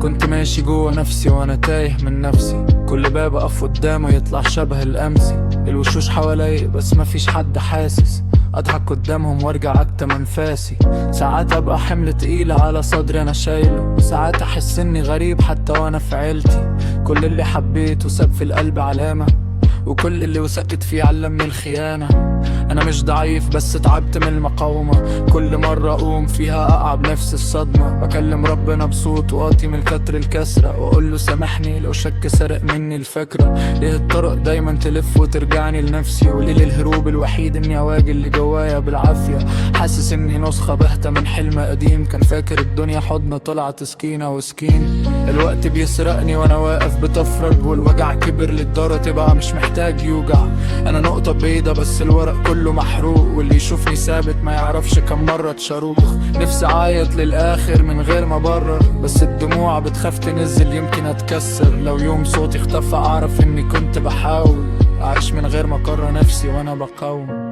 كنت ماشي جوا نفسي وانا تايه من نفسي، كل باب اقف قدامه يطلع شبه الامسي. الوشوش حوالي بس مفيش حد حاسس، اضحك قدامهم وارجع اكتم انفاسي. ساعات ابقى حمل تقيل على صدري انا شايله، وساعات احس اني غريب حتى وانا في عيلتي. كل اللي حبيته ساب في القلب علامة، وكل اللي وثقت فيه علمني الخيانة. انا مش ضعيف بس تعبت من المقاومة، كل مرة اقوم فيها اقع بنفس الصدمة. بكلم ربنا بصوت واطي من كتر الكسرة، واقول له سامحني لو شك سرق مني الفكرة. ليه الطرق دايما تلف وترجعني لنفسي، وليه الهروب الوحيد اني اواجه اللي جوايا بالعافية. حاسس اني نسخة باهتة من حلم قديم، كان فاكر الدنيا حضن طلعت سكينة وسكين. الوقت بيسرقني وانا واقف بتفرج، والوجع كبر للدارة تبقى مش محتاج يوجع. انا نقطة بيضة بس الورق كله محروق، واللي يشوفني ثابت ما يعرفش كم مرة اتشاروخ. نفسي اعيط للاخر من غير ما ابرر، بس الدموع بتخاف تنزل يمكن اتكسر. لو يوم صوتي اختفى اعرف اني كنت بحاول اعيش من غير ما اقرر نفسي وانا بقاوم.